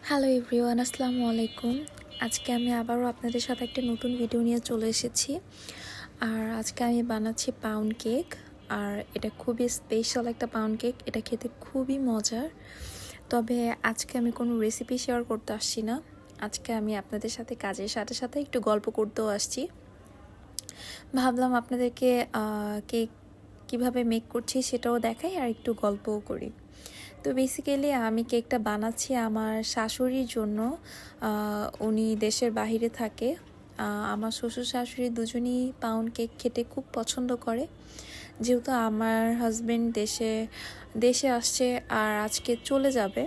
Hello everyone, আসসালামু আলাইকুম। আজকে আমি আবারও আপনাদের সাথে একটা নতুন ভিডিও নিয়ে চলে এসেছি। আর আজকে আমি বানাচ্ছি পাউন্ড কেক। আর এটা খুবই স্পেশাল একটা পাউন্ড কেক, এটা খেতে খুবই মজার। তবে আজকে আমি কোনো রেসিপি শেয়ার করতে আসছি না, আজকে আমি আপনাদের সাথে কাজের সাথে সাথে একটু গল্প করতেও আসছি। ভাবলাম আপনাদেরকে কেক কীভাবে মেক করছি সেটাও দেখাই আর একটু গল্পও করি। তো বেসিক্যালি আমি কেকটা বানাচ্ছি আমার শাশুড়ির জন্য। উনি দেশের বাইরে থাকে। আমার শ্বশুর শাশুড়ি দুজনই পাউন্ড কেক খেতে খুব পছন্দ করে। যেহেতু আমার হাজব্যান্ড দেশে আসছে আর আজকে চলে যাবে,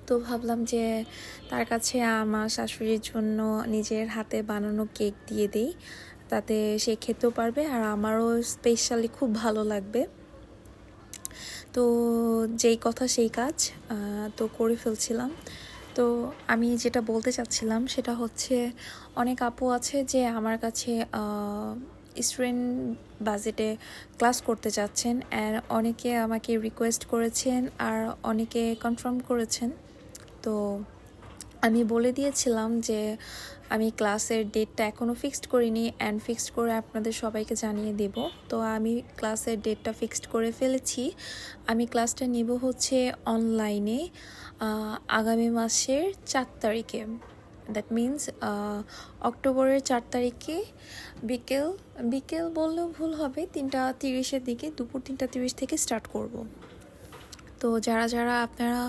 তো ভাবলাম যে তার কাছে আমার শাশুড়ির জন্য নিজের হাতে বানানো কেক দিয়ে দিই, তাতে সে খেতেও পারবে আর আমারও স্পেশালি খুব ভালো লাগবে। তো যেই কথা সেই কাজ, তো করে ফেলছিলাম। তো আমি যেটা বলতে চাচ্ছিলাম সেটা হচ্ছে, অনেক আপু আছে যে আমার কাছে স্টুডেন্ট বাজেটে ক্লাস করতে চাচ্ছেন, আর অনেকে আমাকে রিকোয়েস্ট করেছেন আর অনেকে কনফার্ম করেছেন। তো আমি বলে দিয়েছিলাম যে আমি ক্লাসের ডেটটা এখনও ফিক্সড করিনি, অ্যান্ড ফিক্সড করে আপনাদের সবাইকে জানিয়ে দেব। তো আমি ক্লাসের ডেটটা ফিক্সড করে ফেলেছি। আমি ক্লাসটা নেব হচ্ছে অনলাইনে আগামী মাসের 4 তারিখে। দ্যাট মিন্স অক্টোবরের 4 তারিখে বিকেল বললেও ভুল হবে, 3:30-এর দিকে, দুপুর 3:30 থেকে স্টার্ট করব। তো যারা আপনারা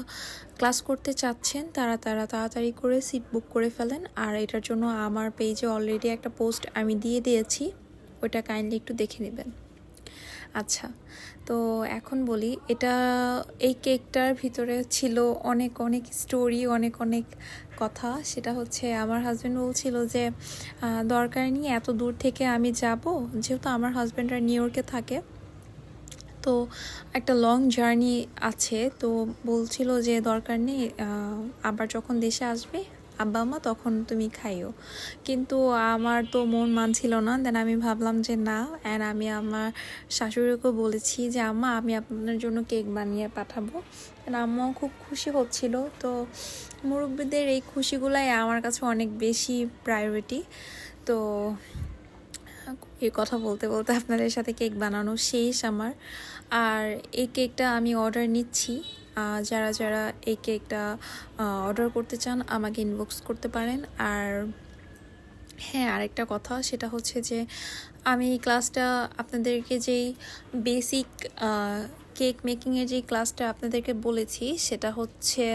ক্লাস করতে চাচ্ছেন তারা তাড়াতাড়ি করে সিট বুক করে ফেলেন। আর এটার জন্য আমার পেজে অলরেডি একটা পোস্ট আমি দিয়ে দিয়েছি, ওইটা কাইন্ডলি একটু দেখে নেবেন। আচ্ছা, তো এখন বলি, এই কেকটার ভিতরে ছিল অনেক অনেক স্টোরি, অনেক অনেক কথা। সেটা হচ্ছে, আমার হাজব্যান্ড বলছিল যে দরকার নেই এত দূর থেকে আমি যাব, যেহেতু আমার হাজব্যান্ডরা নিউ ইয়র্কে থাকে, তো একটা লং জার্নি আছে। তো বলছিল যে দরকার নেই, আবার যখন দেশে আসবে আব্বা আম্মা তখন তুমি খাইও। কিন্তু আমার তো মন মানছিল না। দেন আমি ভাবলাম যে না, অ্যান্ড আমি আমার শাশুড়িকেও বলেছি যে আম্মা আমি আপনার জন্য কেক বানিয়ে পাঠাবো। আম্মাও খুব খুশি হচ্ছিল। তো মুরব্বিদের এই খুশিগুলাই আমার কাছে অনেক বেশি প্রায়োরিটি। তো এই কথা বলতে বলতে আপনাদের সাথে কেক বানানো শেষ আমার। আর এই কেকটা আমি অর্ডার নিচ্ছি। যারা এই কেকটা অর্ডার করতে চান আমাকে ইনবক্স করতে পারেন। আর হ্যাঁ, আরেকটা কথা, সেটা হচ্ছে যে আমি এই ক্লাসটা আপনাদেরকে যেই বেসিক কেক মেকিংয়ের যেই ক্লাসটা আপনাদেরকে বলেছি, সেটা হচ্ছে